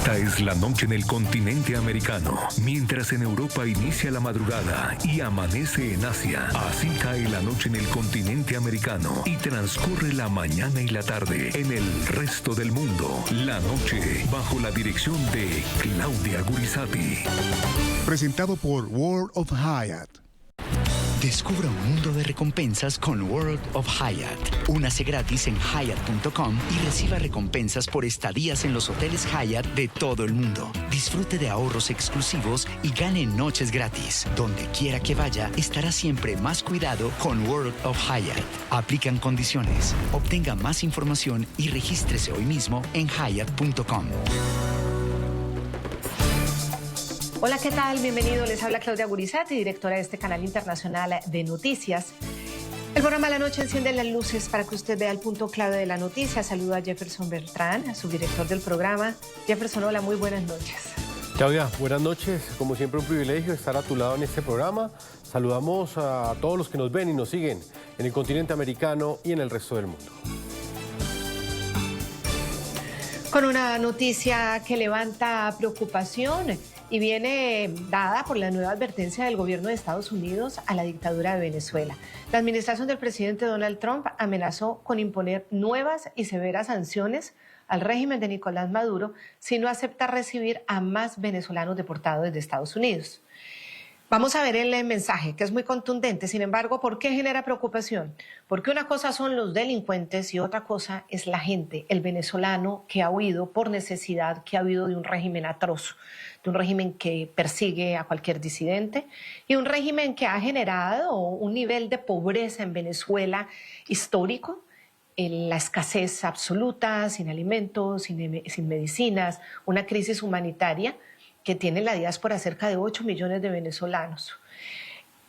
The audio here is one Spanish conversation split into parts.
Esta es la noche en el continente americano. Mientras en Europa inicia la madrugada y amanece en Asia, así cae la noche en el continente americano y transcurre la mañana y la tarde en el resto del mundo. La noche bajo la dirección de Claudia Gurizati. Presentado por World of Hyatt. Descubra un mundo de recompensas con World of Hyatt. Únase gratis en Hyatt.com y reciba recompensas por estadías en los hoteles Hyatt de todo el mundo. Disfrute de ahorros exclusivos y gane noches gratis. Donde quiera que vaya, estará siempre más cuidado con World of Hyatt. Aplican condiciones. Obtenga más información y regístrese hoy mismo en Hyatt.com. Hola, ¿qué tal? Bienvenido. Les habla Claudia Gurizati, directora de este canal internacional de noticias. El programa La Noche enciende las luces para que usted vea el punto clave de la noticia. Saludo a Jefferson Beltrán, subdirector del programa. Jefferson, hola, muy buenas noches. Claudia, buenas noches. Como siempre, un privilegio estar a tu lado en este programa. Saludamos a todos los que nos ven y nos siguen en el continente americano y en el resto del mundo. Con una noticia que levanta preocupación y viene dada por la nueva advertencia del gobierno de Estados Unidos a la dictadura de Venezuela. La administración del presidente Donald Trump amenazó con imponer nuevas y severas sanciones al régimen de Nicolás Maduro si no acepta recibir a más venezolanos deportados desde Estados Unidos. Vamos a ver el mensaje, que es muy contundente. Sin embargo, ¿por qué genera preocupación? Porque una cosa son los delincuentes y otra cosa es la gente, el venezolano que ha huido por necesidad, que ha huido de un régimen atroz, de un régimen que persigue a cualquier disidente y un régimen que ha generado un nivel de pobreza en Venezuela histórico, en la escasez absoluta, sin alimentos, sin medicinas, una crisis humanitaria que tiene la diáspora cerca de 8 millones de venezolanos.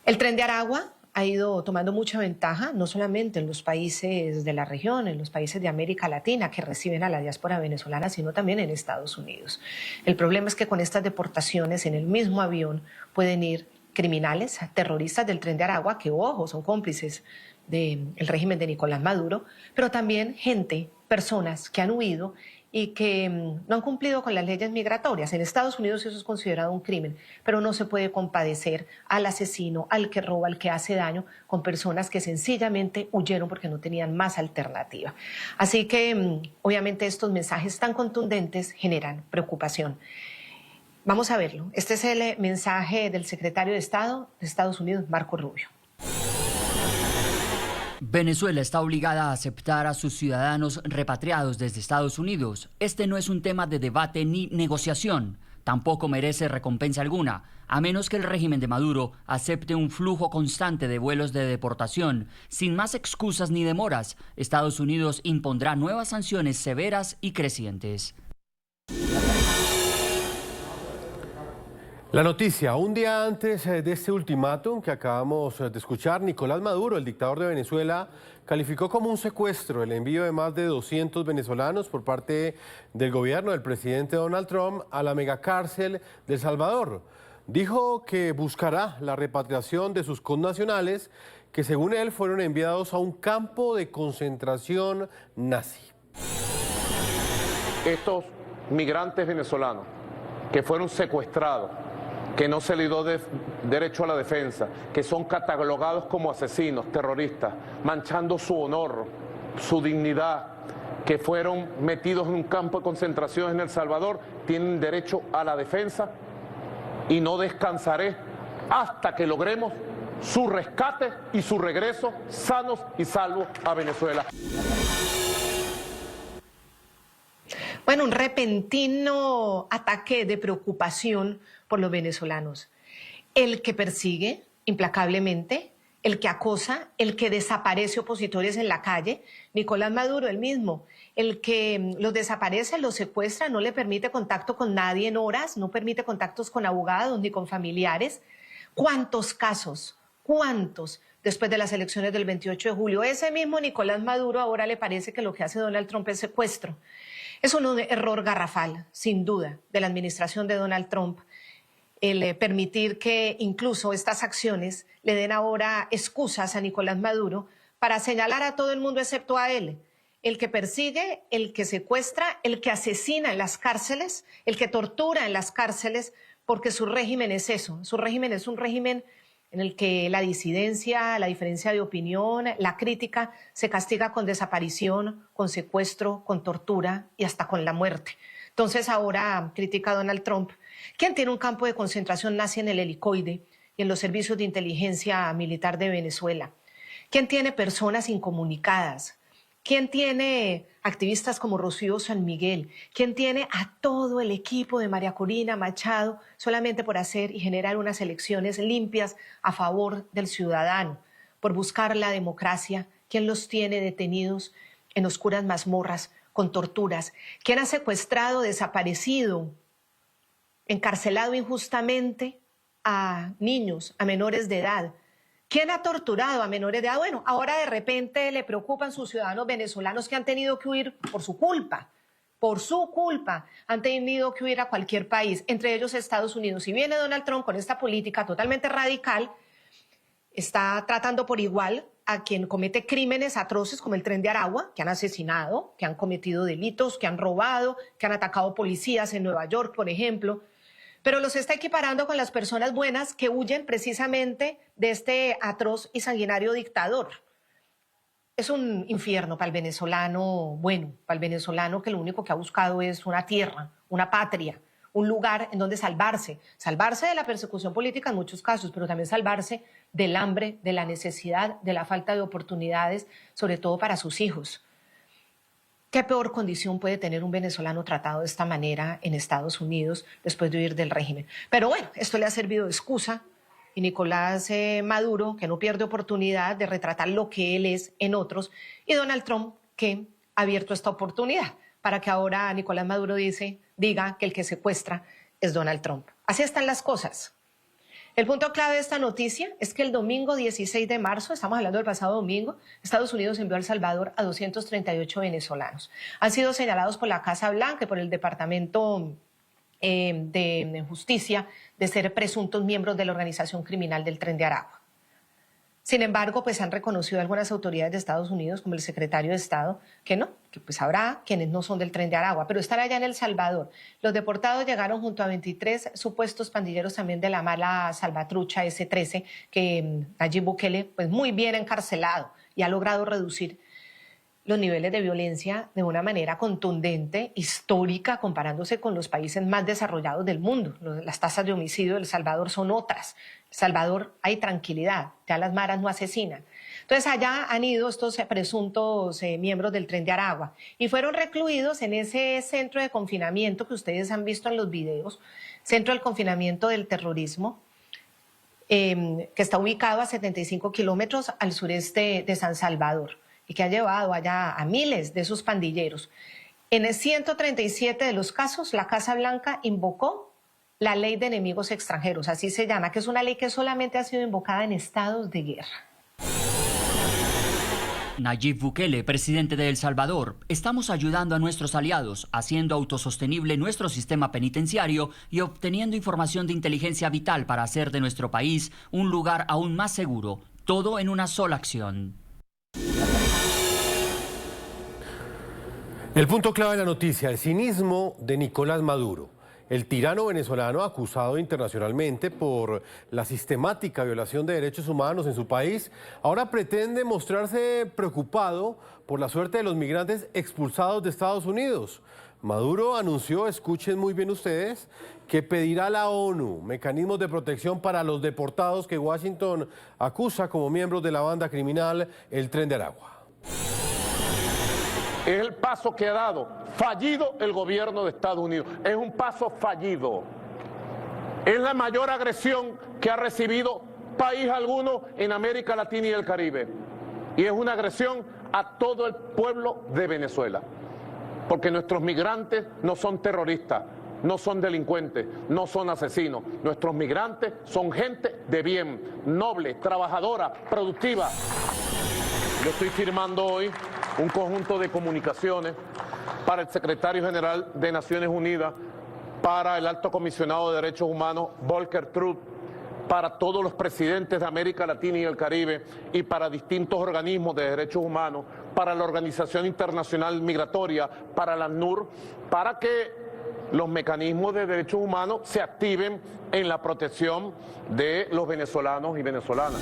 El Tren de Aragua ha ido tomando mucha ventaja, no solamente en los países de la región, en los países de América Latina que reciben a la diáspora venezolana, sino también en Estados Unidos. El problema es que con estas deportaciones en el mismo avión pueden ir criminales, terroristas del Tren de Aragua, que, ojo, son cómplices del régimen de Nicolás Maduro, pero también gente, personas que han huido y que no han cumplido con las leyes migratorias. En Estados Unidos eso es considerado un crimen, pero no se puede compadecer al asesino, al que roba, al que hace daño, con personas que sencillamente huyeron porque no tenían más alternativa. Así que, obviamente, estos mensajes tan contundentes generan preocupación. Vamos a verlo. Este es el mensaje del secretario de Estado de Estados Unidos, Marco Rubio. Venezuela está obligada a aceptar a sus ciudadanos repatriados desde Estados Unidos. Este no es un tema de debate ni negociación. Tampoco merece recompensa alguna, a menos que el régimen de Maduro acepte un flujo constante de vuelos de deportación. Sin más excusas ni demoras, Estados Unidos impondrá nuevas sanciones severas y crecientes. La noticia, un día antes de este ultimátum que acabamos de escuchar, Nicolás Maduro, el dictador de Venezuela, calificó como un secuestro el envío de más de 200 venezolanos por parte del gobierno del presidente Donald Trump a la megacárcel de El Salvador. Dijo que buscará la repatriación de sus connacionales que, según él, fueron enviados a un campo de concentración nazi. Estos migrantes venezolanos que fueron secuestrados, que no se les dio derecho a la defensa, que son catalogados como asesinos, terroristas, manchando su honor, su dignidad, que fueron metidos en un campo de concentración en El Salvador, tienen derecho a la defensa y no descansaré hasta que logremos su rescate y su regreso sanos y salvos a Venezuela. Bueno, un repentino ataque de preocupación por los venezolanos. El que persigue implacablemente, el que acosa, el que desaparece opositores en la calle, Nicolás Maduro, el mismo, el que los desaparece, los secuestra, no le permite contacto con nadie en horas, no permite contactos con abogados ni con familiares. ¿Cuántos casos? ¿Cuántos? Después de las elecciones del 28 de julio, ese mismo Nicolás Maduro ahora le parece que lo que hace Donald Trump es secuestro. Es un error garrafal, sin duda, de la administración de Donald Trump, el permitir que incluso estas acciones le den ahora excusas a Nicolás Maduro para señalar a todo el mundo excepto a él. el que persigue, el que secuestra, el que asesina en las cárceles, el que tortura en las cárceles, porque su régimen es eso. Su régimen es un régimen en el que la disidencia, la diferencia de opinión, la crítica se castiga con desaparición, con secuestro, con tortura y hasta con la muerte. Entonces ahora critica a Donald Trump, quien tiene un campo de concentración nazi en el Helicoide y en los servicios de inteligencia militar de Venezuela. ¿Quién tiene personas incomunicadas? ¿Quién tiene activistas como Rocío San Miguel? ¿Quién tiene a todo el equipo de María Corina Machado solamente por hacer y generar unas elecciones limpias a favor del ciudadano, por buscar la democracia? ¿Quién los tiene detenidos en oscuras mazmorras con torturas? ¿Quién ha secuestrado, desaparecido, encarcelado injustamente a niños, a menores de edad? ¿Quién ha torturado a menores de edad? Bueno, ahora de repente le preocupan sus ciudadanos venezolanos que han tenido que huir por su culpa. Por su culpa han tenido que huir a cualquier país, entre ellos Estados Unidos. Y viene Donald Trump con esta política totalmente radical, está tratando por igual a quien comete crímenes atroces como el Tren de Aragua, que han asesinado, que han cometido delitos, que han robado, que han atacado policías en Nueva York, por ejemplo. Pero los está equiparando con las personas buenas que huyen precisamente de este atroz y sanguinario dictador. Es un infierno para el venezolano bueno, para el venezolano que lo único que ha buscado es una tierra, una patria, un lugar en donde salvarse. Salvarse de la persecución política en muchos casos, pero también salvarse del hambre, de la necesidad, de la falta de oportunidades, sobre todo para sus hijos. ¿Qué peor condición puede tener un venezolano tratado de esta manera en Estados Unidos después de huir del régimen? Pero bueno, esto le ha servido de excusa y Nicolás Maduro, que no pierde oportunidad de retratar lo que él es en otros, y Donald Trump, que ha abierto esta oportunidad para que ahora Nicolás Maduro diga que el que secuestra es Donald Trump. Así están las cosas. El punto clave de esta noticia es que el domingo 16 de marzo, estamos hablando del pasado domingo, Estados Unidos envió a El Salvador a 238 venezolanos. Han sido señalados por la Casa Blanca y por el Departamento de Justicia de ser presuntos miembros de la organización criminal del Tren de Aragua. Sin embargo, pues han reconocido algunas autoridades de Estados Unidos, como el secretario de Estado, que no, que pues habrá quienes no son del Tren de Aragua, pero están allá en El Salvador. Los deportados llegaron junto a 23 supuestos pandilleros también de la mala salvatrucha S-13, que Nayib Bukele, pues muy bien encarcelado y ha logrado reducir los niveles de violencia de una manera contundente, histórica, comparándose con los países más desarrollados del mundo. Las tasas de homicidio de El Salvador son otras. En El Salvador hay tranquilidad, ya las maras no asesinan. Entonces allá han ido estos presuntos miembros del Tren de Aragua y fueron recluidos en ese centro de confinamiento que ustedes han visto en los videos, centro del confinamiento del terrorismo, que está ubicado a 75 kilómetros al sureste de San Salvador, y que ha llevado allá a miles de esos pandilleros. En el 137 de los casos, la Casa Blanca invocó la ley de enemigos extranjeros, así se llama, que es una ley que solamente ha sido invocada en estados de guerra. Nayib Bukele, presidente de El Salvador: estamos ayudando a nuestros aliados, haciendo autosostenible nuestro sistema penitenciario y obteniendo información de inteligencia vital para hacer de nuestro país un lugar aún más seguro, todo en una sola acción. El punto clave de la noticia: el cinismo de Nicolás Maduro, el tirano venezolano acusado internacionalmente por la sistemática violación de derechos humanos en su país, ahora pretende mostrarse preocupado por la suerte de los migrantes expulsados de Estados Unidos. Maduro anunció, escuchen muy bien ustedes, que pedirá a la ONU mecanismos de protección para los deportados que Washington acusa como miembros de la banda criminal El Tren de Aragua. Es el paso que ha dado, fallido el gobierno de Estados Unidos. Es un paso fallido. Es la mayor agresión que ha recibido país alguno en América Latina y el Caribe. Y es una agresión a todo el pueblo de Venezuela. Porque nuestros migrantes no son terroristas, no son delincuentes, no son asesinos. Nuestros migrantes son gente de bien, noble, trabajadora, productiva. Yo estoy firmando hoy un conjunto de comunicaciones para el secretario general de Naciones Unidas, para el alto comisionado de Derechos Humanos, Volker Turk, para todos los presidentes de América Latina y el Caribe y para distintos organismos de derechos humanos, para la Organización Internacional Migratoria, para la ACNUR, para que los mecanismos de derechos humanos se activen en la protección de los venezolanos y venezolanas.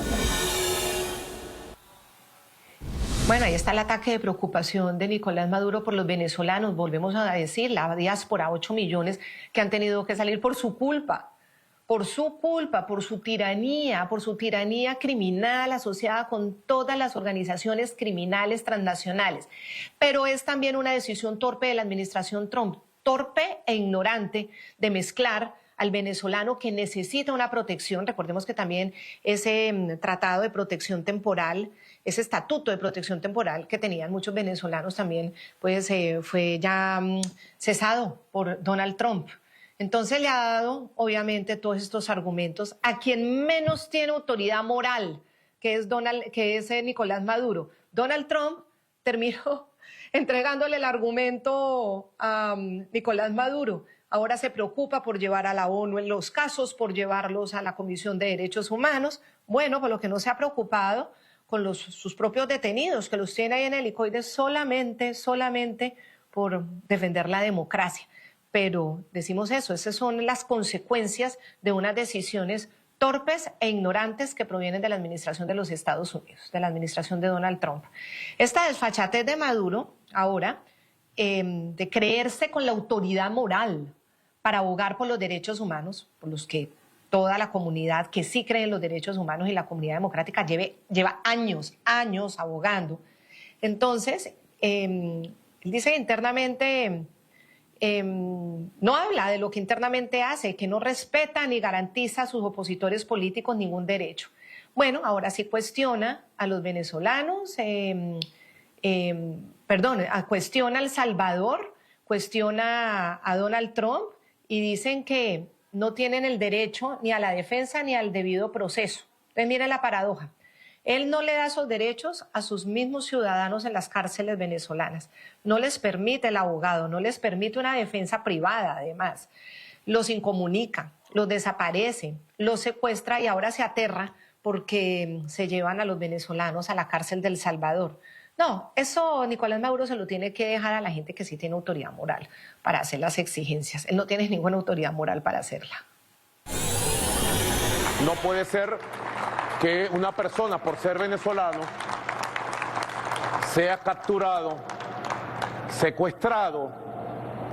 Bueno, ahí está el ataque de preocupación de Nicolás Maduro por los venezolanos. Volvemos a decir, la diáspora, 8 millones que han tenido que salir por su culpa, por su tiranía criminal asociada con todas las organizaciones criminales transnacionales. Pero es también una decisión torpe de la administración Trump, torpe e ignorante de mezclar al venezolano que necesita una protección. Recordemos que también ese tratado de protección temporal, ese estatuto de protección temporal que tenían muchos venezolanos también, pues fue ya cesado por Donald Trump. Entonces le ha dado, obviamente, todos estos argumentos a quien menos tiene autoridad moral, que es Nicolás Maduro. Donald Trump terminó entregándole el argumento a Nicolás Maduro. Ahora se preocupa por llevar a la ONU en los casos, por llevarlos a la Comisión de Derechos Humanos. Bueno, por lo que no se ha preocupado con sus propios detenidos, que los tiene ahí en helicoides solamente por defender la democracia. Pero decimos eso, esas son las consecuencias de unas decisiones torpes e ignorantes que provienen de la administración de los Estados Unidos, de la administración de Donald Trump. Esta desfachatez de Maduro ahora, de creerse con la autoridad moral para abogar por los derechos humanos, por los que toda la comunidad que sí cree en los derechos humanos y la comunidad democrática lleva años abogando. Entonces, él dice internamente, no habla de lo que internamente hace, que no respeta ni garantiza a sus opositores políticos ningún derecho. Bueno, ahora sí cuestiona a los venezolanos, cuestiona a El Salvador, cuestiona a Donald Trump y dicen que no tienen el derecho ni a la defensa ni al debido proceso. Entonces, miren la paradoja. Él no le da esos derechos a sus mismos ciudadanos en las cárceles venezolanas. No les permite el abogado, no les permite una defensa privada, además. Los incomunica, los desaparece, los secuestra y ahora se aterra porque se llevan a los venezolanos a la cárcel de El Salvador. No, eso Nicolás Maduro se lo tiene que dejar a la gente que sí tiene autoridad moral para hacer las exigencias. Él no tiene ninguna autoridad moral para hacerla. No puede ser que una persona, por ser venezolano, sea capturado, secuestrado,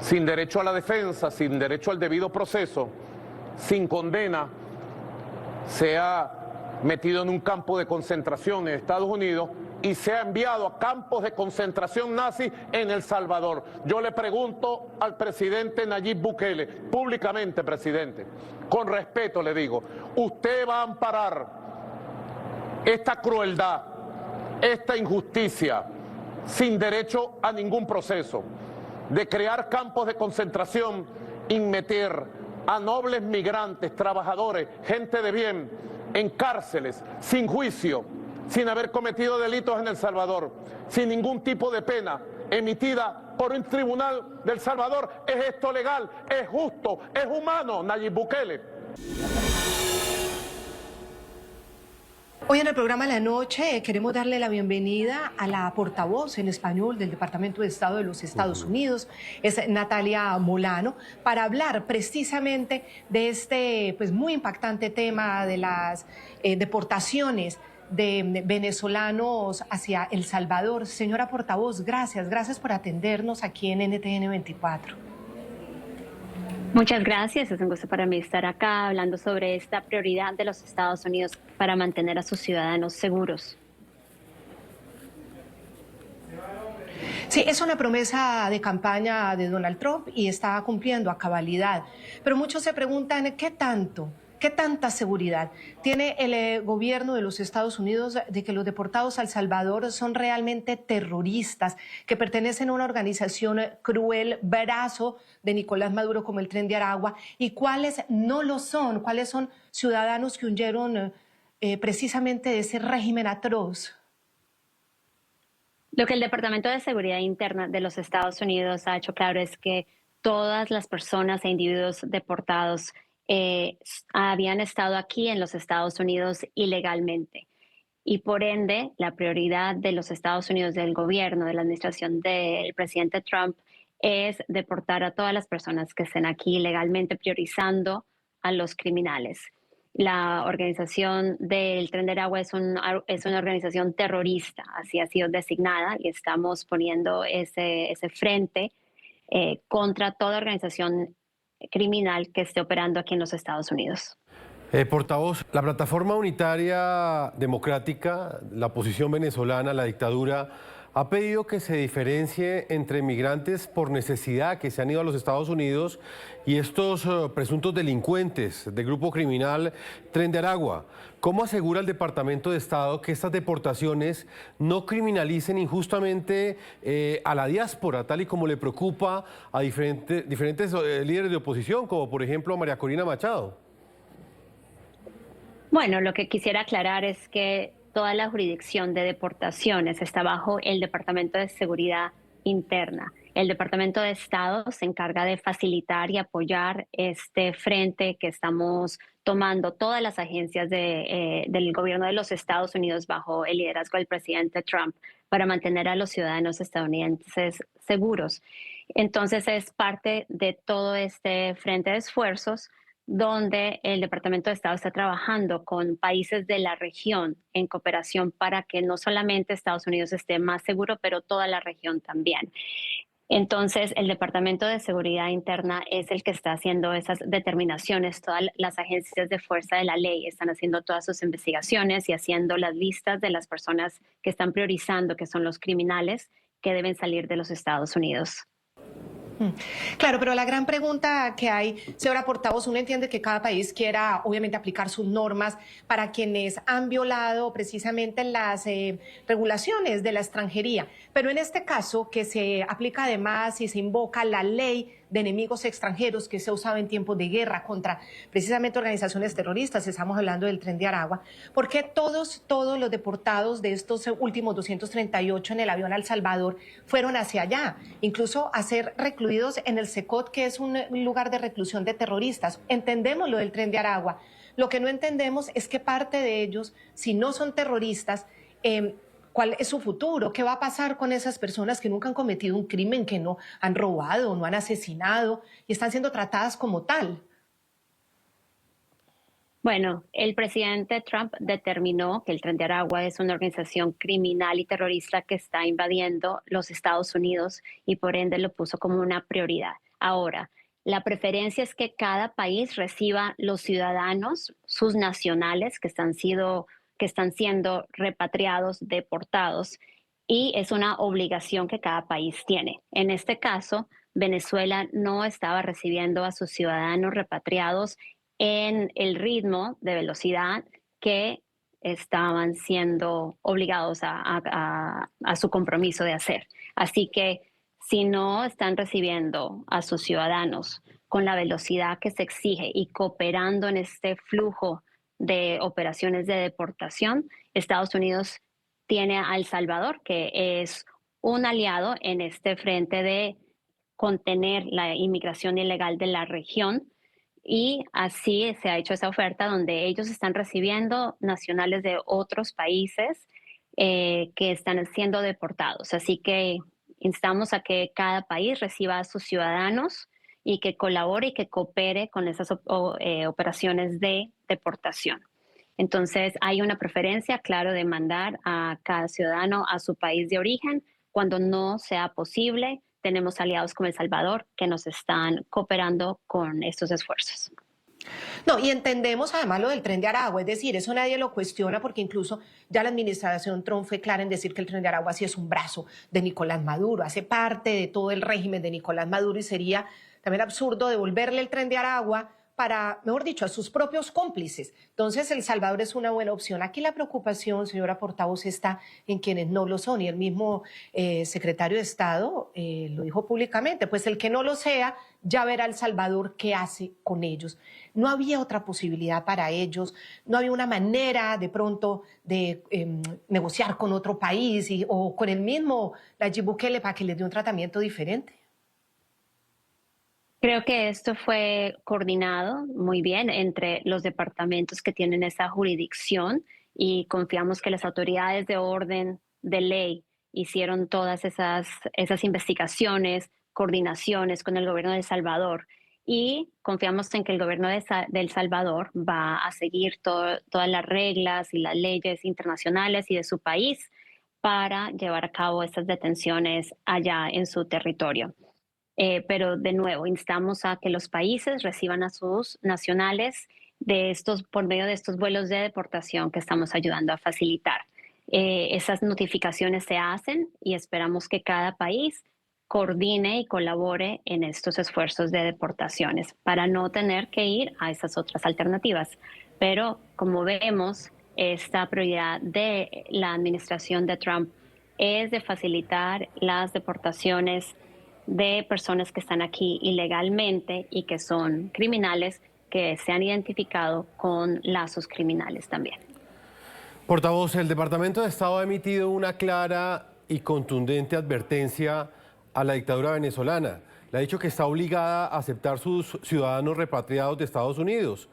sin derecho a la defensa, sin derecho al debido proceso, sin condena, sea metido en un campo de concentración en Estados Unidos y sea enviado a campos de concentración nazi en El Salvador. Yo le pregunto al presidente Nayib Bukele, públicamente, presidente, con respeto le digo, ¿usted va a amparar esta crueldad, esta injusticia, sin derecho a ningún proceso, de crear campos de concentración y meter a nobles migrantes, trabajadores, gente de bien, en cárceles, sin juicio, sin haber cometido delitos en El Salvador, sin ningún tipo de pena emitida por un tribunal del Salvador? ¿Es esto legal? ¿Es justo? ¿Es humano, Nayib Bukele? Hoy en el programa La Noche queremos darle la bienvenida a la portavoz en español del Departamento de Estado de los Estados Unidos, es Natalia Molano, para hablar precisamente de este muy impactante tema de las deportaciones de venezolanos hacia El Salvador. Señora portavoz, gracias por atendernos aquí en NTN 24. Muchas gracias, es un gusto para mí estar acá hablando sobre esta prioridad de los Estados Unidos para mantener a sus ciudadanos seguros. Sí, es una promesa de campaña de Donald Trump y está cumpliendo a cabalidad. Pero muchos se preguntan, ¿qué tanta seguridad tiene el gobierno de los Estados Unidos de que los deportados a El Salvador son realmente terroristas, que pertenecen a una organización cruel, brazo de Nicolás Maduro como el Tren de Aragua, y cuáles no lo son, cuáles son ciudadanos que huyeron precisamente de ese régimen atroz? Lo que el Departamento de Seguridad Interna de los Estados Unidos ha hecho claro es que todas las personas e individuos deportados habían estado aquí en los Estados Unidos ilegalmente. Y por ende, la prioridad de los Estados Unidos, del gobierno, de la administración del presidente Trump, es deportar a todas las personas que estén aquí ilegalmente, priorizando a los criminales. La organización del Tren de Aragua es una organización terrorista, así ha sido designada, y estamos poniendo ese frente contra toda organización criminal que esté operando aquí en los Estados Unidos. Portavoz, la Plataforma Unitaria Democrática, la oposición venezolana, la dictadura, ha pedido que se diferencie entre migrantes por necesidad que se han ido a los Estados Unidos y estos presuntos delincuentes del grupo criminal Tren de Aragua. ¿Cómo asegura el Departamento de Estado que estas deportaciones no criminalicen injustamente a la diáspora, tal y como le preocupa a diferentes líderes de oposición, como por ejemplo a María Corina Machado? Bueno, lo que quisiera aclarar es que toda la jurisdicción de deportaciones está bajo el Departamento de Seguridad Interna. El Departamento de Estado se encarga de facilitar y apoyar este frente que estamos tomando todas las agencias del gobierno de los Estados Unidos bajo el liderazgo del presidente Trump para mantener a los ciudadanos estadounidenses seguros. Entonces es parte de todo este frente de esfuerzos donde el Departamento de Estado está trabajando con países de la región en cooperación para que no solamente Estados Unidos esté más seguro, pero toda la región también. Entonces, el Departamento de Seguridad Interna es el que está haciendo esas determinaciones. Todas las agencias de fuerza de la ley están haciendo todas sus investigaciones y haciendo las listas de las personas que están priorizando, que son los criminales que deben salir de los Estados Unidos. Claro, pero la gran pregunta que hay, señora portavoz, uno entiende que cada país quiera obviamente aplicar sus normas para quienes han violado precisamente las regulaciones de la extranjería, pero en este caso que se aplica además y se invoca la ley de enemigos extranjeros que se usaba en tiempos de guerra contra precisamente organizaciones terroristas, estamos hablando del Tren de Aragua, ¿por qué todos los deportados de estos últimos 238 en el avión a El Salvador fueron hacia allá, incluso a ser recluidos en el SECOT, que es un lugar de reclusión de terroristas? Entendemos lo del Tren de Aragua, lo que no entendemos es que parte de ellos, si no son terroristas, ¿cuál es su futuro? ¿Qué va a pasar con esas personas que nunca han cometido un crimen, que no han robado, no han asesinado y están siendo tratadas como tal? Bueno, el presidente Trump determinó que el Tren de Aragua es una organización criminal y terrorista que está invadiendo los Estados Unidos y por ende lo puso como una prioridad. Ahora, la preferencia es que cada país reciba los ciudadanos, sus nacionales que están siendo repatriados, deportados, y es una obligación que cada país tiene. En este caso, Venezuela no estaba recibiendo a sus ciudadanos repatriados en el ritmo de velocidad que estaban siendo obligados a su compromiso de hacer. Así que si no están recibiendo a sus ciudadanos con la velocidad que se exige y cooperando en este flujo de operaciones de deportación, Estados Unidos tiene a El Salvador, que es un aliado en este frente de contener la inmigración ilegal de la región, y así se ha hecho esa oferta donde ellos están recibiendo nacionales de otros países que están siendo deportados. Así que instamos a que cada país reciba a sus ciudadanos y que colabore y que coopere con esas operaciones de deportación. Entonces, hay una preferencia, claro, de mandar a cada ciudadano a su país de origen. Cuando no sea posible, tenemos aliados como El Salvador que nos están cooperando con estos esfuerzos. No, y entendemos además lo del Tren de Aragua, es decir, eso nadie lo cuestiona porque incluso ya la administración Trump fue clara en decir que el Tren de Aragua sí es un brazo de Nicolás Maduro, hace parte de todo el régimen de Nicolás Maduro y sería también absurdo devolverle el Tren de Aragua para, mejor dicho, a sus propios cómplices. Entonces, El Salvador es una buena opción. Aquí la preocupación, señora portavoz, está en quienes no lo son, y el mismo secretario de Estado lo dijo públicamente, pues el que no lo sea, ya verá El Salvador qué hace con ellos. No había otra posibilidad para ellos, no había una manera de pronto de negociar con otro país o con el mismo Nayib Bukele para que les dé un tratamiento diferente. Creo que esto fue coordinado muy bien entre los departamentos que tienen esa jurisdicción y confiamos que las autoridades de orden de ley hicieron todas esas investigaciones, coordinaciones con el gobierno de El Salvador y confiamos en que el gobierno de El Salvador va a seguir todas las reglas y las leyes internacionales y de su país para llevar a cabo estas detenciones allá en su territorio. Pero de nuevo, instamos a que los países reciban a sus nacionales por medio de estos vuelos de deportación que estamos ayudando a facilitar. Esas notificaciones se hacen y esperamos que cada país coordine y colabore en estos esfuerzos de deportaciones para no tener que ir a esas otras alternativas. Pero como vemos, esta prioridad de la administración de Trump es de facilitar las deportaciones de personas que están aquí ilegalmente y que son criminales que se han identificado con lazos criminales también. Portavoz, el Departamento de Estado ha emitido una clara y contundente advertencia a la dictadura venezolana. Le ha dicho que está obligada a aceptar sus ciudadanos repatriados de Estados Unidos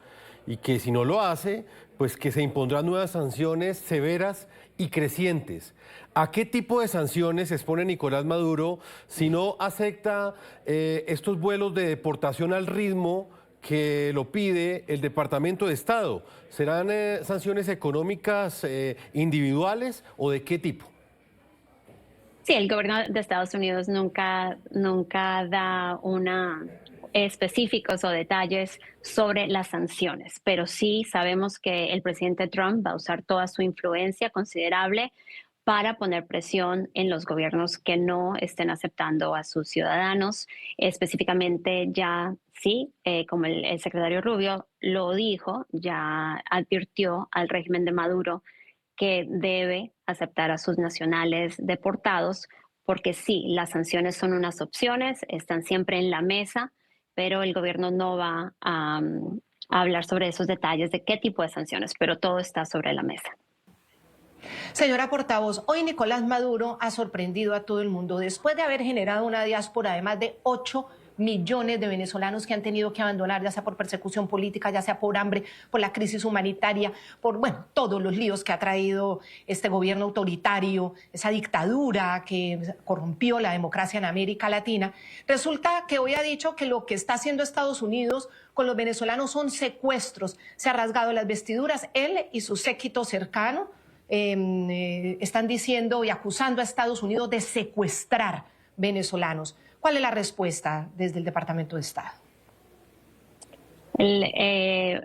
y que si no lo hace, pues que se impondrán nuevas sanciones severas y crecientes. ¿A qué tipo de sanciones se expone Nicolás Maduro si no acepta estos vuelos de deportación al ritmo que lo pide el Departamento de Estado? ¿Serán sanciones económicas individuales o de qué tipo? Sí, el gobierno de Estados Unidos nunca da específicos o detalles sobre las sanciones, pero sí sabemos que el presidente Trump va a usar toda su influencia considerable para poner presión en los gobiernos que no estén aceptando a sus ciudadanos. Específicamente ya sí, como el secretario Rubio lo dijo, ya advirtió al régimen de Maduro que debe aceptar a sus nacionales deportados, porque sí, las sanciones son unas opciones, están siempre en la mesa, pero el gobierno no va a hablar sobre esos detalles de qué tipo de sanciones, pero todo está sobre la mesa. Señora portavoz, hoy Nicolás Maduro ha sorprendido a todo el mundo después de haber generado una diáspora de más de 8 millones de venezolanos que han tenido que abandonar, ya sea por persecución política, ya sea por hambre, por la crisis humanitaria, por, todos los líos que ha traído este gobierno autoritario, esa dictadura que corrompió la democracia en América Latina. Resulta que hoy ha dicho que lo que está haciendo Estados Unidos con los venezolanos son secuestros. Se ha rasgado las vestiduras, él y su séquito cercano están diciendo y acusando a Estados Unidos de secuestrar venezolanos. ¿Cuál es la respuesta desde el Departamento de Estado?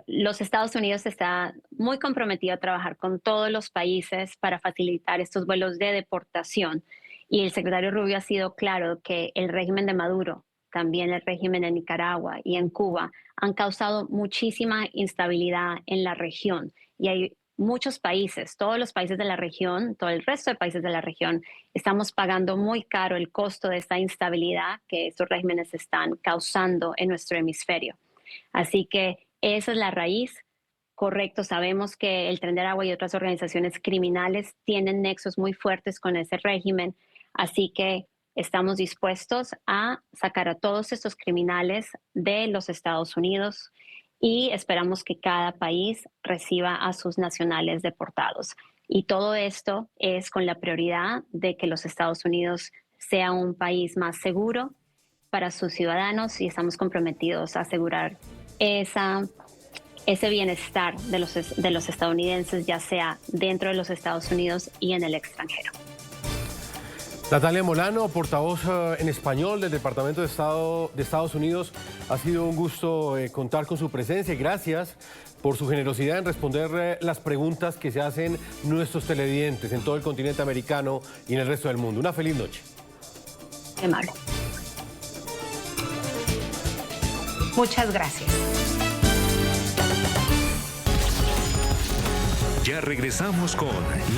Los Estados Unidos está muy comprometido a trabajar con todos los países para facilitar estos vuelos de deportación. Y el secretario Rubio ha sido claro que el régimen de Maduro, también el régimen en Nicaragua y en Cuba, han causado muchísima instabilidad en la región. Y hay muchos países, todos los países de la región, todo el resto de países de la región, estamos pagando muy caro el costo de esta instabilidad que estos regímenes están causando en nuestro hemisferio. Así que esa es la raíz. Correcto, sabemos que el Tren de Aragua y otras organizaciones criminales tienen nexos muy fuertes con ese régimen, así que estamos dispuestos a sacar a todos estos criminales de los Estados Unidos y esperamos que cada país reciba a sus nacionales deportados. Y todo esto es con la prioridad de que los Estados Unidos sea un país más seguro para sus ciudadanos y estamos comprometidos a asegurar ese bienestar de los estadounidenses, ya sea dentro de los Estados Unidos y en el extranjero. Natalia Molano, portavoz en español del Departamento de Estado de Estados Unidos, ha sido un gusto contar con su presencia y gracias por su generosidad en responder las preguntas que se hacen nuestros televidentes en todo el continente americano y en el resto del mundo. Una feliz noche. Qué amable. Muchas gracias. Ya regresamos con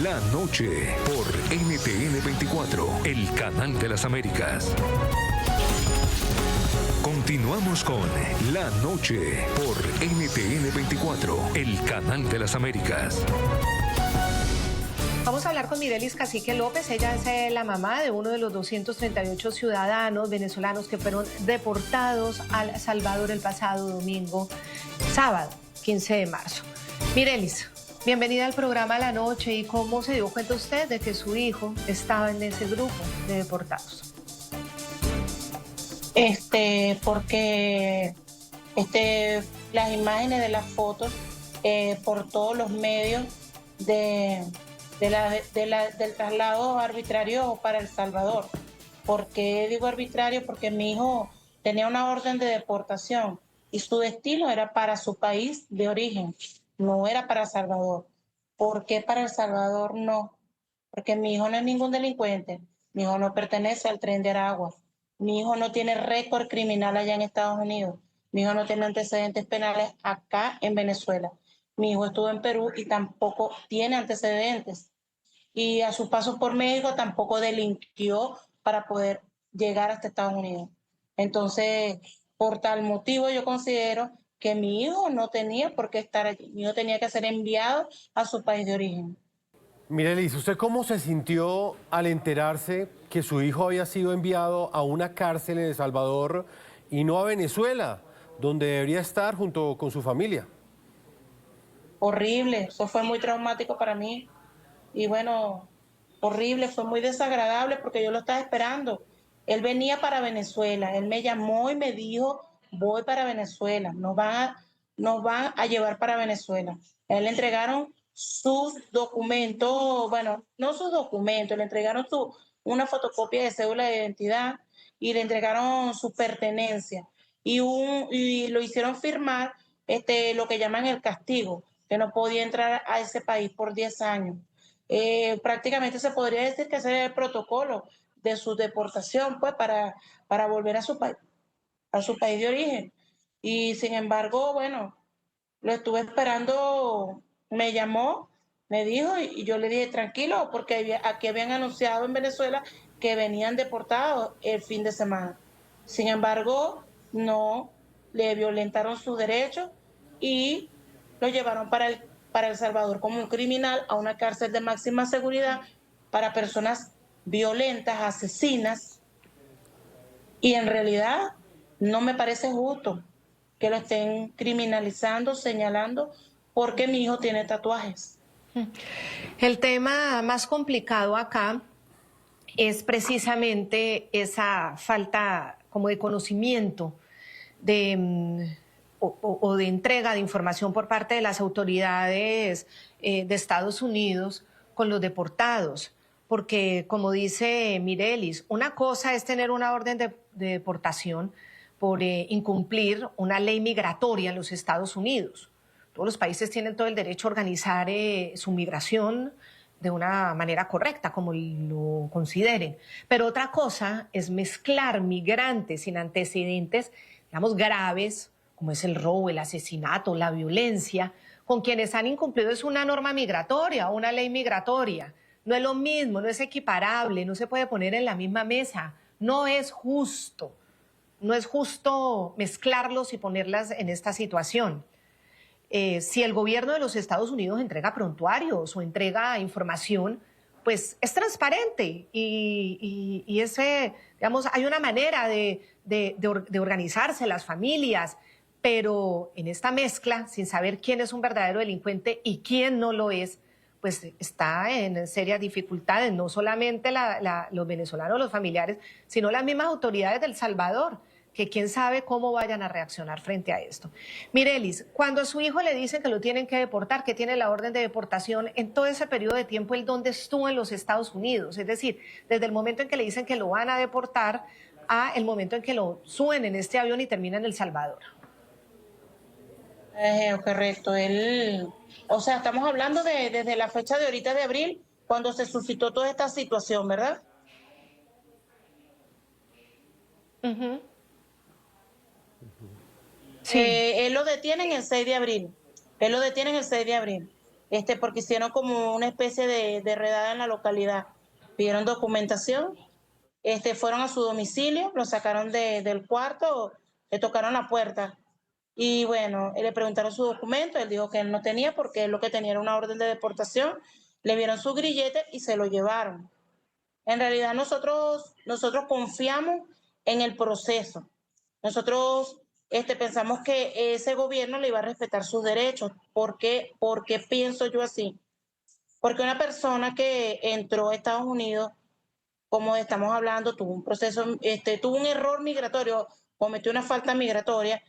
La Noche por NTN 24, el canal de las Américas. Continuamos con La Noche por NTN 24, el canal de las Américas. Vamos Vamos a hablar con Mirelis Cacique López. Ella es la mamá de uno de los 238 ciudadanos venezolanos que fueron deportados a El Salvador el pasado domingo, sábado, 15 de marzo. Mirelis, bienvenida al programa La Noche. ¿Y cómo se dio cuenta usted de que su hijo estaba en ese grupo de deportados? Porque las imágenes de las fotos por todos los medios del traslado arbitrario para El Salvador. ¿Por qué digo arbitrario? Porque mi hijo tenía una orden de deportación y su destino era para su país de origen, no era para El Salvador. ¿Por qué para El Salvador no? Porque mi hijo no es ningún delincuente, mi hijo no pertenece al Tren de Aragua, mi hijo no tiene récord criminal allá en Estados Unidos, mi hijo no tiene antecedentes penales acá en Venezuela. Mi hijo estuvo en Perú y tampoco tiene antecedentes. Y a su paso por México tampoco delinquió para poder llegar hasta Estados Unidos. Entonces, por tal motivo yo considero que mi hijo no tenía por qué estar allí. Mi hijo tenía que ser enviado a su país de origen. Mirelis, ¿usted cómo se sintió al enterarse que su hijo había sido enviado a una cárcel en El Salvador y no a Venezuela, donde debería estar junto con su familia? Horrible, eso fue muy traumático para mí. Y bueno, horrible, fue muy desagradable porque yo lo estaba esperando. Él venía para Venezuela, él me llamó y me dijo, voy para Venezuela, nos van a llevar para Venezuela. A él le entregaron sus documentos, bueno, no sus documentos, le entregaron una fotocopia de cédula de identidad y le entregaron su pertenencia. Y lo hicieron firmar lo que llaman el castigo, que no podía entrar a ese país por 10 años. Prácticamente se podría decir que ese es el protocolo de su deportación, pues, para volver a su país de origen. Y sin embargo, bueno, lo estuve esperando, me llamó, me dijo, y yo le dije, tranquilo, porque aquí habían anunciado en Venezuela que venían deportados el fin de semana. Sin embargo, no, le violentaron sus derechos y lo llevaron para El Salvador como un criminal a una cárcel de máxima seguridad para personas violentas, asesinas, y en realidad no me parece justo que lo estén criminalizando, señalando, porque mi hijo tiene tatuajes. El tema más complicado acá es precisamente esa falta como de conocimiento o de entrega de información por parte de las autoridades de Estados Unidos con los deportados. Porque, como dice Mirelis, una cosa es tener una orden de deportación por incumplir una ley migratoria en los Estados Unidos. Todos los países tienen todo el derecho a organizar su migración de una manera correcta, como lo consideren. Pero otra cosa es mezclar migrantes sin antecedentes, digamos, graves, como es el robo, el asesinato, la violencia, con quienes han incumplido es una norma migratoria, una ley migratoria. No es lo mismo, no es equiparable, no se puede poner en la misma mesa. No es justo. No es justo mezclarlos y ponerlas en esta situación. Si el gobierno de los Estados Unidos entrega prontuarios o entrega información, pues es transparente y digamos, hay una manera de organizarse las familias, pero en esta mezcla, sin saber quién es un verdadero delincuente y quién no lo es, pues está en serias dificultades, no solamente los venezolanos, los familiares, sino las mismas autoridades del Salvador, que quién sabe cómo vayan a reaccionar frente a esto. Mirelis, cuando a su hijo le dicen que lo tienen que deportar, que tiene la orden de deportación, en todo ese periodo de tiempo, ¿él dónde estuvo en los Estados Unidos? Es decir, desde el momento en que le dicen que lo van a deportar a el momento en que lo suben en este avión y termina en El Salvador. Correcto. O sea, estamos hablando desde la fecha de ahorita de abril, cuando se suscitó toda esta situación, ¿verdad? Uh-huh. Sí. Él lo detienen el 6 de abril. Porque hicieron como una especie de redada en la localidad. Pidieron documentación, fueron a su domicilio, lo sacaron del cuarto, le tocaron la puerta. Y bueno, le preguntaron su documento, él dijo que él no tenía porque él lo que tenía era una orden de deportación le vieron su grillete y se lo llevaron. En realidad nosotros confiamos en el proceso. Nosotros pensamos que ese gobierno le iba a respetar sus derechos. ¿Por qué pienso yo así? Porque una persona que entró a Estados Unidos, como estamos hablando, tuvo un proceso, tuvo un error migratorio, cometió una falta migratoria,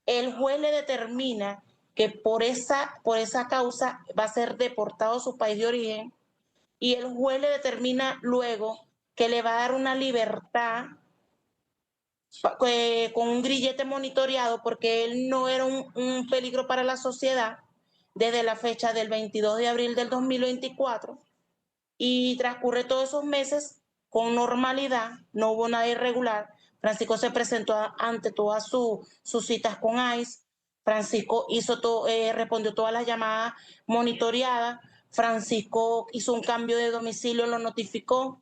el juez le determina que por esa causa va a ser deportado a su país de origen, y el juez le determina luego que le va a dar una libertad con un grillete monitoreado porque él no era un peligro para la sociedad desde la fecha del 22 de abril del 2024, y transcurre todos esos meses con normalidad, no hubo nada irregular. Francisco se presentó ante todas sus citas con ICE, Francisco respondió todas las llamadas monitoreadas, Francisco hizo un cambio de domicilio, lo notificó.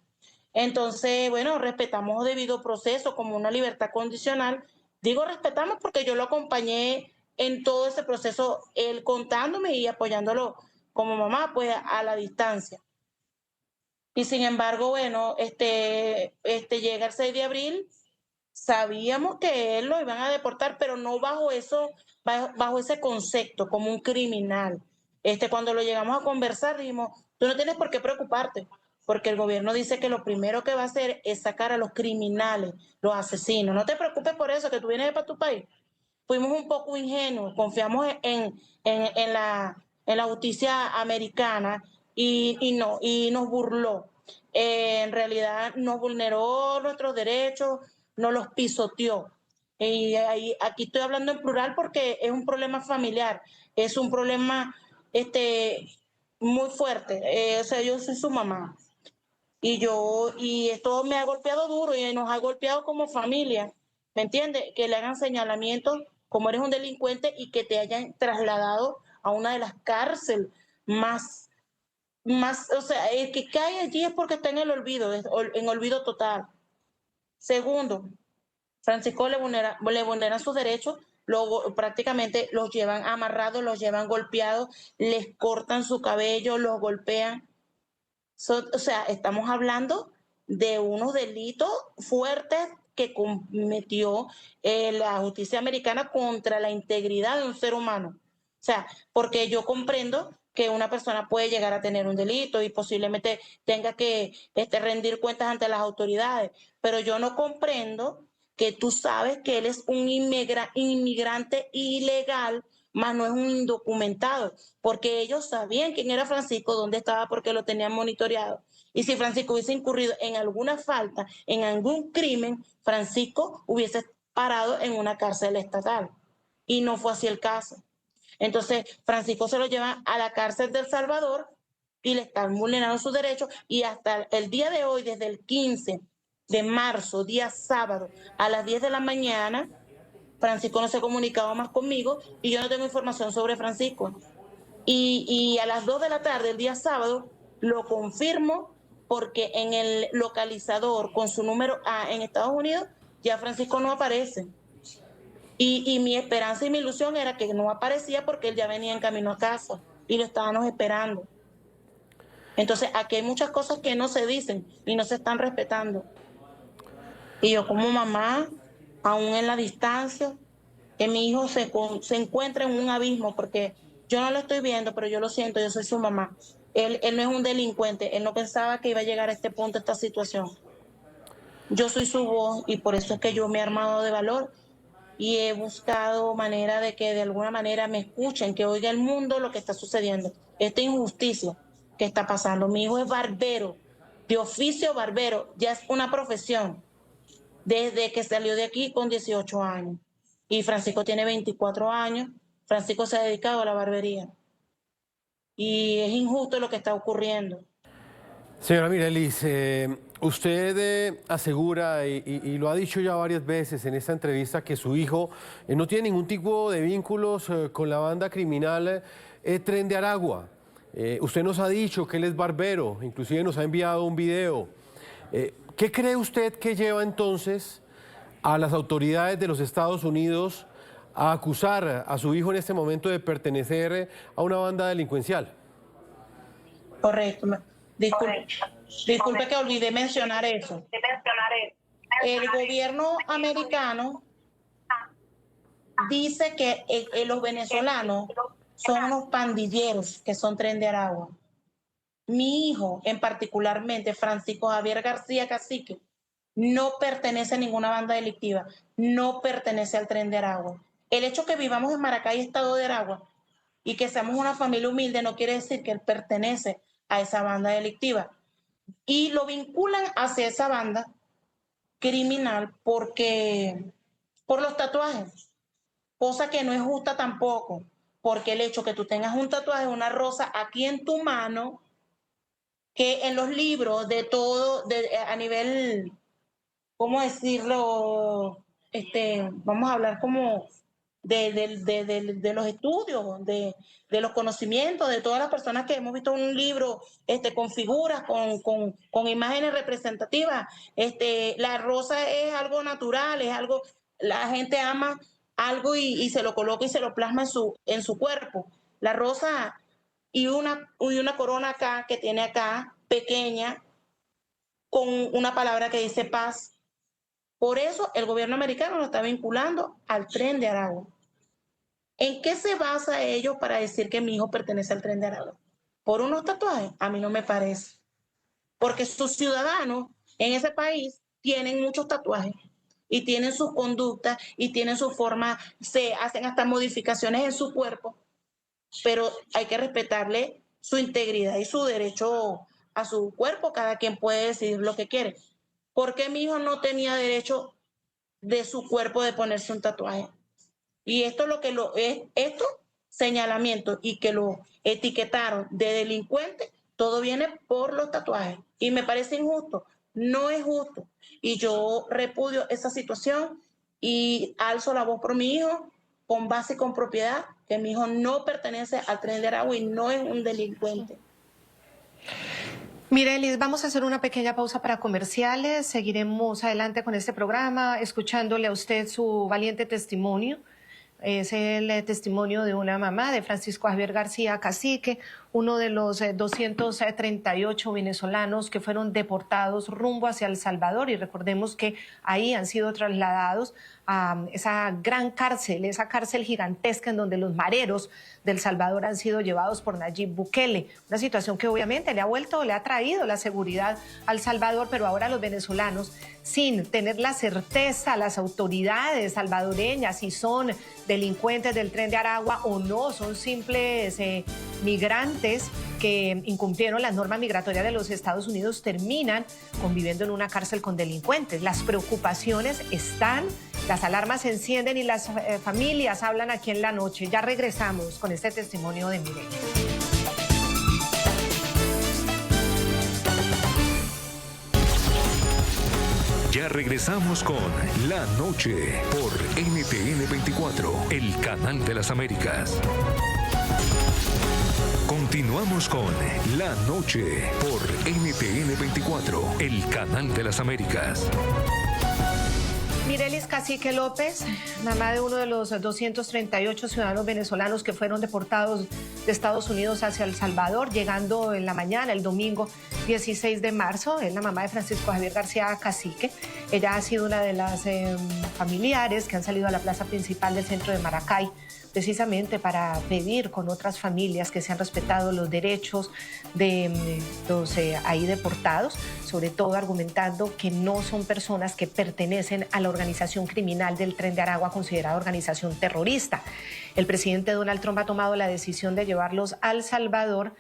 Entonces, bueno, respetamos debido proceso como una libertad condicional. Digo respetamos porque yo lo acompañé en todo ese proceso, él contándome y apoyándolo como mamá, pues a la distancia. Y sin embargo, bueno, llega el 6 de abril, sabíamos que él lo iban a deportar, pero no bajo ese concepto, como un criminal. Cuando lo llegamos a conversar, dijimos, tú no tienes por qué preocuparte, porque el gobierno dice que lo primero que va a hacer es sacar a los criminales, los asesinos. No te preocupes por eso, que tú vienes para tu país. Fuimos un poco ingenuos, confiamos en la justicia americana y nos burló. En realidad nos vulneró nuestros derechos, nos los pisoteó. Y aquí estoy hablando en plural porque es un problema familiar, es un problema muy fuerte. O sea, yo soy su mamá y esto me ha golpeado duro y nos ha golpeado como familia. ¿Me entiendes? Que le hagan señalamientos como eres un delincuente y que te hayan trasladado a una de las cárceles más, o sea, el que cae allí es porque está en el olvido, en olvido total. Segundo, Francisco le vulneran sus derechos, prácticamente los llevan amarrados, los llevan golpeados, les cortan su cabello, los golpean. O sea, estamos hablando de unos delitos fuertes que cometió la justicia americana contra la integridad de un ser humano. O sea, porque yo comprendo que una persona puede llegar a tener un delito y posiblemente tenga que rendir cuentas ante las autoridades, pero yo no comprendo que tú sabes que él es un inmigrante ilegal, más no es un indocumentado, porque ellos sabían quién era Francisco, dónde estaba, porque lo tenían monitoreado. Y si Francisco hubiese incurrido en alguna falta, en algún crimen, Francisco hubiese parado en una cárcel estatal. Y no fue así el caso. Entonces, Francisco se lo lleva a la cárcel de El Salvador y le están vulnerando sus derechos, y hasta el día de hoy, desde el 15 de marzo, día sábado, a las 10 de la mañana, Francisco no se ha comunicado más conmigo y yo no tengo información sobre Francisco. Y a las 2 de la tarde, el día sábado, lo confirmo porque en el localizador con su número A en Estados Unidos, ya Francisco no aparece. Y mi esperanza y mi ilusión era que no aparecía porque él ya venía en camino a casa y lo estábamos esperando. Entonces, aquí hay muchas cosas que no se dicen y no se están respetando. Y yo como mamá, aún en la distancia, que mi hijo se encuentra en un abismo, porque yo no lo estoy viendo, pero yo lo siento, yo soy su mamá. Él no es un delincuente, él no pensaba que iba a llegar a este punto, a esta situación. Yo soy su voz y por eso es que yo me he armado de valor y he buscado manera de que de alguna manera me escuchen, que oiga el mundo lo que está sucediendo, esta injusticia que está pasando. Mi hijo es barbero, de oficio barbero, ya es una profesión, desde que salió de aquí con 18 años. Y Francisco tiene 24 años, Francisco se ha dedicado a la barbería. Y es injusto lo que está ocurriendo. Señora Mirelis, usted asegura, y lo ha dicho ya varias veces en esta entrevista, que su hijo no tiene ningún tipo de vínculos con la banda criminal Tren de Aragua. Usted nos ha dicho que él es barbero, inclusive nos ha enviado un video. ¿Qué cree usted que lleva entonces a las autoridades de los Estados Unidos a acusar a su hijo en este momento de pertenecer a una banda delincuencial? Correcto. Disculpe que olvidé mencionar eso. El gobierno americano dice que los venezolanos son unos pandilleros que son Tren de Aragua. Mi hijo, en particularmente, Francisco Javier García Cacique, no pertenece a ninguna banda delictiva, no pertenece al Tren de Aragua. El hecho que vivamos en Maracay, estado de Aragua, y que seamos una familia humilde no quiere decir que él pertenece a esa banda delictiva. Y lo vinculan hacia esa banda criminal por los tatuajes, cosa que no es justa tampoco, porque el hecho que tú tengas un tatuaje, una rosa aquí en tu mano, que en los libros de todo, a nivel, ¿cómo decirlo? Vamos a hablar como de los estudios, de los conocimientos, de todas las personas que hemos visto un libro con figuras, con imágenes representativas. La rosa es algo natural, es algo, la gente ama algo y se lo coloca y se lo plasma en su cuerpo. La rosa y una corona acá, que tiene acá, pequeña, con una palabra que dice paz. Por eso el gobierno americano lo está vinculando al Tren de Aragua. ¿En qué se basa ellos para decir que mi hijo pertenece al Tren de Aragua? ¿Por unos tatuajes? A mí no me parece. Porque sus ciudadanos en ese país tienen muchos tatuajes y tienen sus conductas y tienen su forma, se hacen hasta modificaciones en su cuerpo, pero hay que respetarle su integridad y su derecho a su cuerpo. Cada quien puede decidir lo que quiere. ¿Por qué mi hijo no tenía derecho de su cuerpo de ponerse un tatuaje? Y esto señalamiento y que lo etiquetaron de delincuente, todo viene por los tatuajes. Y me parece injusto, no es justo. Y yo repudio esa situación y alzo la voz por mi hijo con base y con propiedad, que mi hijo no pertenece al Tren de Aragua y no es un delincuente. Mirelis, vamos a hacer una pequeña pausa para comerciales. Seguiremos adelante con este programa, escuchándole a usted su valiente testimonio. Es el testimonio de una mamá, de Francisco Javier García Cacique, uno de los 238 venezolanos que fueron deportados rumbo hacia El Salvador, y recordemos que ahí han sido trasladados a esa gran cárcel, esa cárcel gigantesca en donde los mareros del Salvador han sido llevados por Nayib Bukele, una situación que obviamente le ha traído la seguridad al Salvador, pero ahora los venezolanos, sin tener la certeza, las autoridades salvadoreñas, si son delincuentes del Tren de Aragua o no, son simples migrantes que incumplieron las normas migratorias de los Estados Unidos, terminan conviviendo en una cárcel con delincuentes. Las preocupaciones están, las alarmas se encienden y las familias hablan aquí en La Noche. Ya regresamos con este testimonio de Mireya. Ya regresamos con La Noche por NTN 24, el canal de las Américas. Continuamos con La Noche por NTN 24, el canal de las Américas. Mirelis Cacique López, mamá de uno de los 238 ciudadanos venezolanos que fueron deportados de Estados Unidos hacia El Salvador, llegando en la mañana, el domingo 16 de marzo. Es la mamá de Francisco Javier García Cacique. Ella ha sido una de las familiares que han salido a la plaza principal del centro de Maracay, precisamente para pedir con otras familias que sean respetados los derechos de los ahí deportados, sobre todo argumentando que no son personas que pertenecen a la organización criminal del Tren de Aragua, considerada organización terrorista. El presidente Donald Trump ha tomado la decisión de llevarlos a El Salvador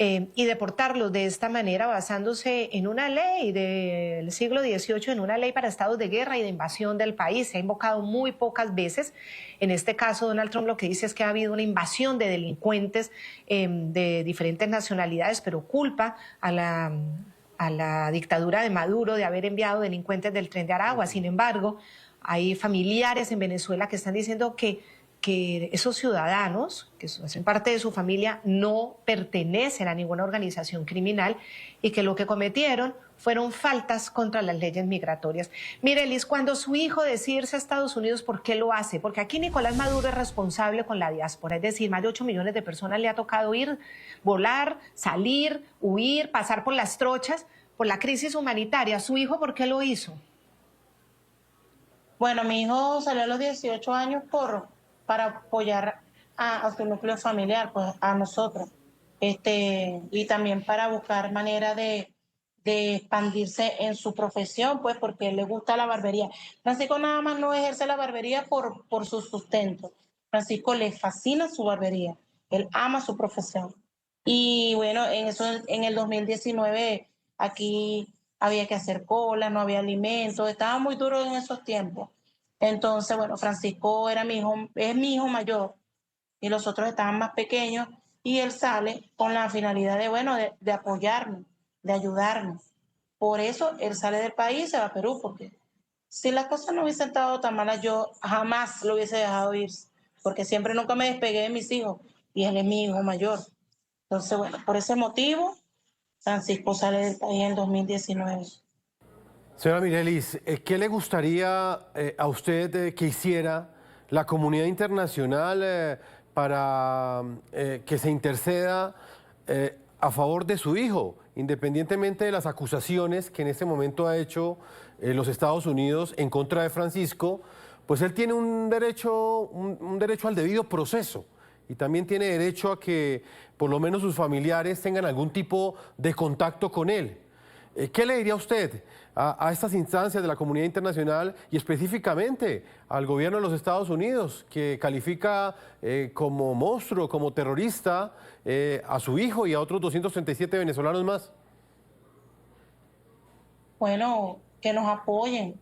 y deportarlos de esta manera, basándose en una ley del siglo XVIII, en una ley para estados de guerra y de invasión del país. Se ha invocado muy pocas veces. En este caso, Donald Trump lo que dice es que ha habido una invasión de delincuentes de diferentes nacionalidades, pero culpa a la dictadura de Maduro de haber enviado delincuentes del Tren de Aragua. Sin embargo, hay familiares en Venezuela que están diciendo que esos ciudadanos, que hacen parte de su familia, no pertenecen a ninguna organización criminal y que lo que cometieron fueron faltas contra las leyes migratorias. Mirelis, cuando su hijo decide irse a Estados Unidos, ¿por qué lo hace? Porque aquí Nicolás Maduro es responsable con la diáspora, es decir, más de 8 millones de personas le ha tocado ir, volar, salir, huir, pasar por las trochas, por la crisis humanitaria. ¿Su hijo por qué lo hizo? Bueno, mi hijo salió a los 18 años para apoyar a su núcleo familiar, pues a nosotros, y también para buscar manera de expandirse en su profesión, pues porque le gusta la barbería. Francisco nada más no ejerce la barbería por su sustento. Francisco le fascina su barbería, él ama su profesión. Y bueno, en el 2019 aquí había que hacer cola, no había alimentos, estaba muy duro en esos tiempos. Entonces, bueno, Francisco es mi hijo mayor y los otros estaban más pequeños y él sale con la finalidad de apoyarme, de ayudarme. Por eso él sale del país y se va a Perú, porque si las cosas no hubiesen estado tan malas, yo jamás lo hubiese dejado ir, porque siempre nunca me despegué de mis hijos y él es mi hijo mayor. Entonces, bueno, por ese motivo, Francisco sale del país en 2019. Señora Mirelis, ¿qué le gustaría a usted que hiciera la comunidad internacional para que se interceda a favor de su hijo, independientemente de las acusaciones que en este momento ha hecho los Estados Unidos en contra de Francisco? Pues él tiene un derecho al debido proceso y también tiene derecho a que por lo menos sus familiares tengan algún tipo de contacto con él. ¿Qué le diría usted a estas instancias de la comunidad internacional y específicamente al gobierno de los Estados Unidos, que califica como monstruo, como terrorista a su hijo y a otros 237 venezolanos más? Bueno, que nos apoyen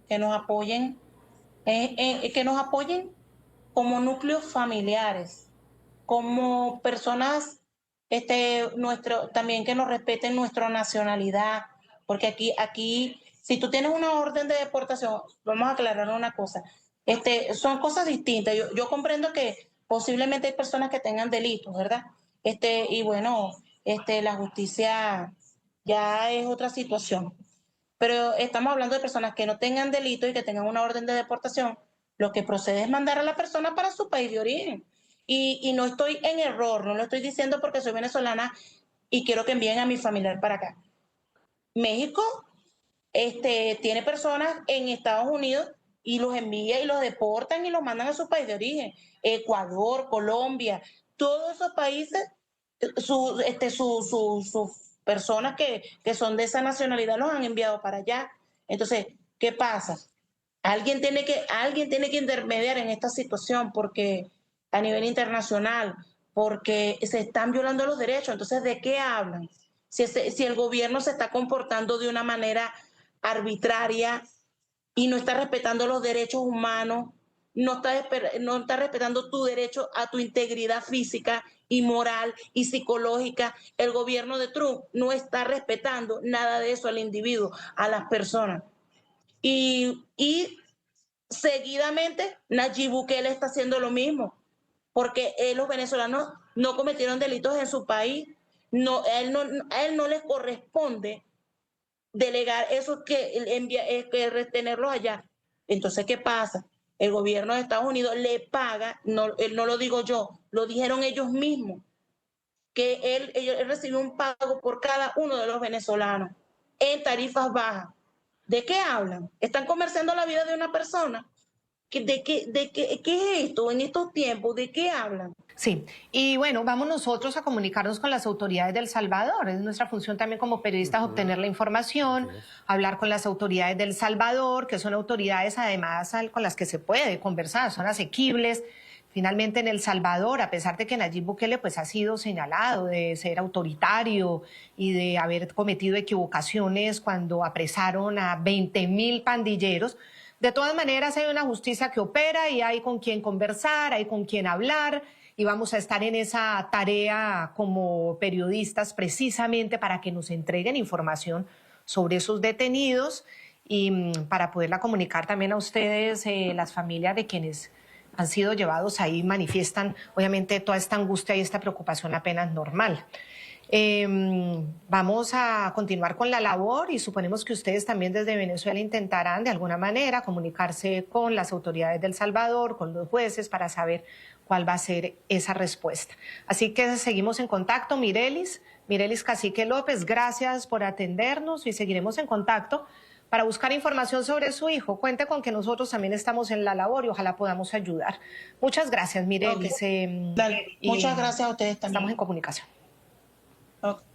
como núcleos familiares, como personas, también que nos respeten nuestra nacionalidad, porque aquí, si tú tienes una orden de deportación, vamos a aclarar una cosa, son cosas distintas. Yo comprendo que posiblemente hay personas que tengan delitos, ¿verdad? Y bueno, la justicia ya es otra situación. Pero estamos hablando de personas que no tengan delito y que tengan una orden de deportación. Lo que procede es mandar a la persona para su país de origen. Y no estoy en error, no lo estoy diciendo porque soy venezolana y quiero que envíen a mi familiar para acá. México tiene personas en Estados Unidos y los envía y los deportan y los mandan a su país de origen. Ecuador, Colombia, todos esos países, sus personas que son de esa nacionalidad los han enviado para allá. Entonces, ¿qué pasa? Alguien tiene que intermediar en esta situación porque a nivel internacional, porque se están violando los derechos. Entonces, ¿de qué hablan? Si el gobierno se está comportando de una manera arbitraria y no está respetando los derechos humanos, no está respetando tu derecho a tu integridad física y moral y psicológica. El gobierno de Trump no está respetando nada de eso al individuo, a las personas. Y seguidamente Nayib Bukele está haciendo lo mismo, porque los venezolanos no cometieron delitos en su país. A él no les corresponde delegar eso, que retenerlos allá. Entonces, ¿qué pasa? El gobierno de Estados Unidos le paga, no lo digo yo, lo dijeron ellos mismos, que él recibió un pago por cada uno de los venezolanos en tarifas bajas. ¿De qué hablan? ¿Están comerciando la vida de una persona? ¿Qué es esto en estos tiempos? ¿De qué hablan? Sí, y bueno, vamos nosotros a comunicarnos con las autoridades de El Salvador. Es nuestra función también como periodistas obtener la información, hablar con las autoridades de El Salvador, que son autoridades además con las que se puede conversar, son asequibles. Finalmente en El Salvador, a pesar de que Nayib Bukele pues ha sido señalado de ser autoritario y de haber cometido equivocaciones cuando apresaron a 20.000 pandilleros, de todas maneras hay una justicia que opera y hay con quien conversar, hay con quien hablar, y vamos a estar en esa tarea como periodistas precisamente para que nos entreguen información sobre esos detenidos y para poderla comunicar también a ustedes, las familias de quienes han sido llevados ahí manifiestan obviamente toda esta angustia y esta preocupación apenas normal. Vamos a continuar con la labor y suponemos que ustedes también desde Venezuela intentarán de alguna manera comunicarse con las autoridades de El Salvador, con los jueces, para saber cuál va a ser esa respuesta. Así que seguimos en contacto. Mirelis Cacique López, gracias por atendernos y seguiremos en contacto para buscar información sobre su hijo. Cuente con que nosotros también estamos en la labor y ojalá podamos ayudar. Muchas gracias, Mirelis. Okay. Muchas gracias a ustedes también. Estamos en comunicación. Okay.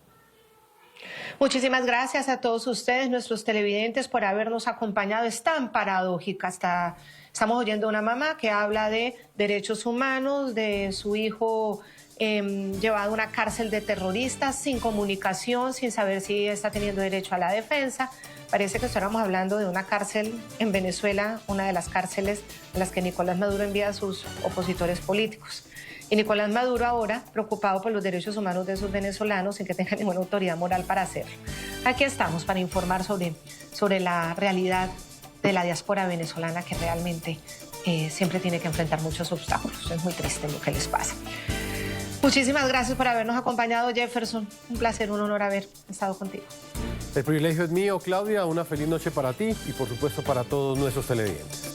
Muchísimas gracias a todos ustedes, nuestros televidentes, por habernos acompañado. Es tan paradójica. Estamos oyendo a una mamá que habla de derechos humanos, de su hijo llevado a una cárcel de terroristas, sin comunicación, sin saber si está teniendo derecho a la defensa. Parece que estuviéramos hablando de una cárcel en Venezuela, una de las cárceles en las que Nicolás Maduro envía a sus opositores políticos. Y Nicolás Maduro ahora, preocupado por los derechos humanos de esos venezolanos, sin que tenga ninguna autoridad moral para hacerlo. Aquí estamos para informar sobre la realidad de la diáspora venezolana, que realmente siempre tiene que enfrentar muchos obstáculos. Es muy triste lo que les pasa. Muchísimas gracias por habernos acompañado, Jefferson. Un placer, un honor haber estado contigo. El privilegio es mío, Claudia. Una feliz noche para ti y, por supuesto, para todos nuestros televidentes.